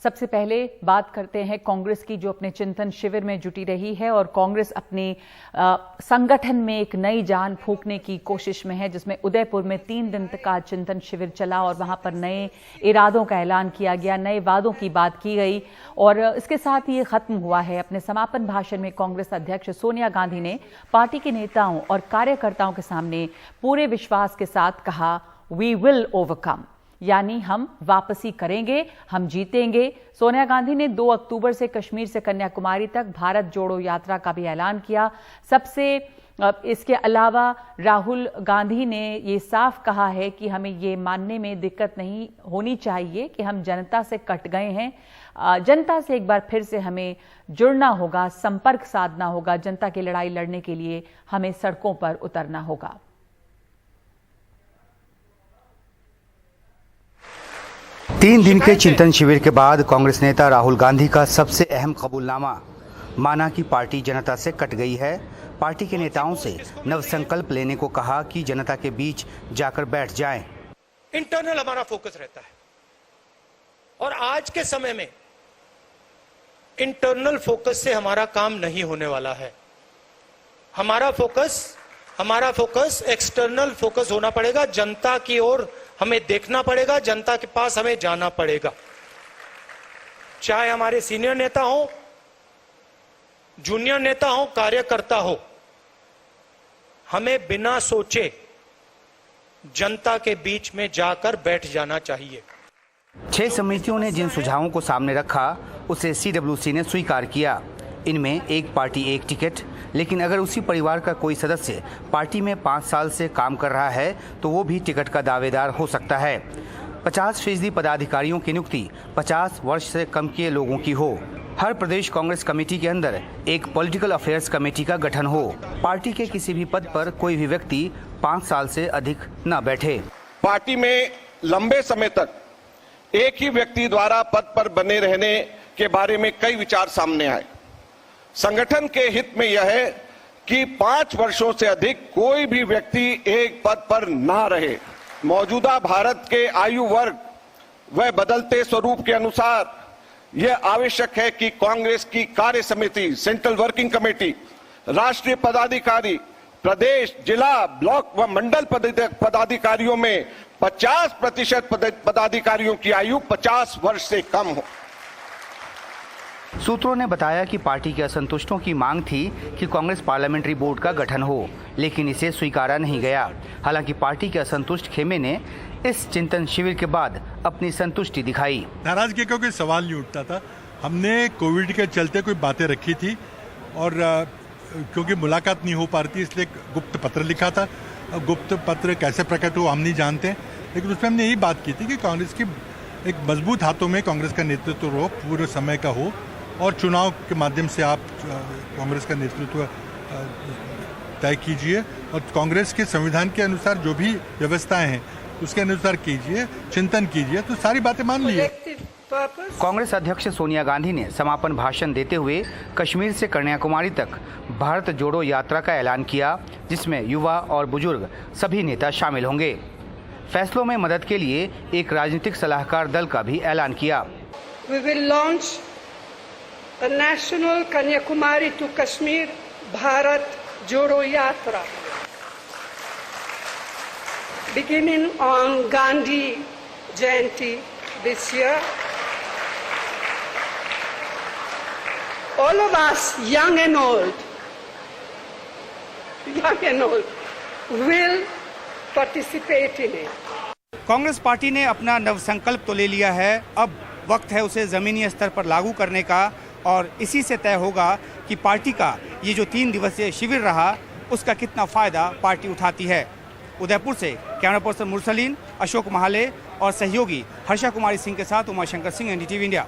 सबसे पहले बात करते हैं कांग्रेस की, जो अपने चिंतन शिविर में जुटी रही है और कांग्रेस अपने संगठन में एक नई जान फूंकने की कोशिश में है, जिसमें उदयपुर में 3 दिन तक का चिंतन शिविर चला और वहां पर नए इरादों का ऐलान किया गया, नए वादों की बात की गई और इसके साथ ये खत्म हुआ है। अपने समापन भाषण में कांग्रेस अध्यक्ष सोनिया गांधी ने पार्टी के नेताओं और कार्यकर्ताओं के सामने पूरे विश्वास के साथ कहा, वी विल ओवरकम, यानी हम वापसी करेंगे, हम जीतेंगे। सोनिया गांधी ने 2 अक्टूबर से कश्मीर से कन्याकुमारी तक भारत जोड़ो यात्रा का भी ऐलान किया। इसके अलावा राहुल गांधी ने ये साफ कहा है कि हमें ये मानने में दिक्कत नहीं होनी चाहिए कि हम जनता से कट गए हैं। जनता से एक बार फिर से हमें जुड़ना होगा, संपर्क साधना होगा, जनता की लड़ाई लड़ने के लिए हमें सड़कों पर उतरना होगा। तीन दिन के चिंतन शिविर के बाद कांग्रेस नेता राहुल गांधी का सबसे अहम कबूलनामा, माना कि पार्टी जनता से कट गई है। पार्टी के नेताओं से नवसंकल्प लेने को कहा कि जनता के बीच जाकर बैठ जाएं। इंटरनल हमारा फोकस रहता है और आज के समय में इंटरनल फोकस से हमारा काम नहीं होने वाला है। हमारा फोकस एक्सटर्नल फोकस होना पड़ेगा। जनता की ओर हमें देखना पड़ेगा, जनता के पास हमें जाना पड़ेगा। चाहे हमारे सीनियर नेता हो, जूनियर नेता हो, कार्यकर्ता हो, हमें बिना सोचे जनता के बीच में जाकर बैठ जाना चाहिए। 6 समितियों ने जिन सुझावों को सामने रखा उसे CWC ने स्वीकार किया। इनमें एक पार्टी एक टिकट, लेकिन अगर उसी परिवार का कोई सदस्य पार्टी में 5 साल से काम कर रहा है तो वो भी टिकट का दावेदार हो सकता है। 50% पदाधिकारियों की नियुक्ति 50 वर्ष से कम के लोगों की हो। हर प्रदेश कांग्रेस कमेटी के अंदर एक पॉलिटिकल अफेयर्स कमेटी का गठन हो। पार्टी के किसी भी पद पर कोई भी व्यक्ति 5 साल से अधिक न बैठे। पार्टी में लंबे समय तक एक ही व्यक्ति द्वारा पद पर बने रहने के बारे में कई विचार सामने आए। संगठन के हित में यह है कि 5 वर्षों से अधिक कोई भी व्यक्ति एक पद पर ना रहे। मौजूदा भारत के आयु वर्ग व बदलते स्वरूप के अनुसार यह आवश्यक है कि कांग्रेस की कार्य समिति, सेंट्रल वर्किंग कमेटी, राष्ट्रीय पदाधिकारी, प्रदेश, जिला, ब्लॉक व मंडल पदाधिकारियों में 50% पदाधिकारियों की आयु 50 वर्ष से कम हो। सूत्रों ने बताया कि पार्टी के असंतुष्टों की मांग थी कि कांग्रेस पार्लियामेंट्री बोर्ड का गठन हो, लेकिन इसे स्वीकारा नहीं गया। हालांकि पार्टी के असंतुष्ट खेमे ने इस चिंतन शिविर के बाद अपनी संतुष्टि दिखाई। नाराजगी का कोई सवाल नहीं उठता था। हमने कोविड के चलते कोई बातें रखी थी और क्योंकि मुलाकात नहीं हो पा रही थी, इसलिए गुप्त पत्र लिखा था। गुप्त पत्र कैसे प्रकट हो हम नहीं जानते, लेकिन उसमें हमने यही बात की थी कि कांग्रेस की एक मजबूत हाथों में कांग्रेस का नेतृत्व हो, पूरे समय का हो और चुनाव के माध्यम से आप कांग्रेस का नेतृत्व तय कीजिए और कांग्रेस के संविधान के अनुसार जो भी व्यवस्थाएं हैं उसके अनुसार कीजिए, चिंतन कीजिए, तो सारी बातें मान लीजिए। कांग्रेस अध्यक्ष सोनिया गांधी ने समापन भाषण देते हुए कश्मीर से कन्याकुमारी तक भारत जोड़ो यात्रा का ऐलान किया, जिसमें युवा और बुजुर्ग सभी नेता शामिल होंगे। फैसलों में मदद के लिए एक राजनीतिक सलाहकार दल का भी ऐलान किया। We will launch the National Kanyakumari to Kashmir Bharat Jodo Yatra, beginning on Gandhi Jayanti this year. All of us, young and old, will participate in it. Congress party ने अपना नवसंकल्प तो ले लिया है, अब वक्त है उसे जमीनी स्तर पर लागू करने का और इसी से तय होगा कि पार्टी का ये जो 3 दिवसीय शिविर रहा उसका कितना फायदा पार्टी उठाती है। उदयपुर से कैमरा पर्सन मुरसलीन, अशोक महाले और सहयोगी हर्षा कुमारी सिंह के साथ उमाशंकर सिंह, NDTV इंडिया।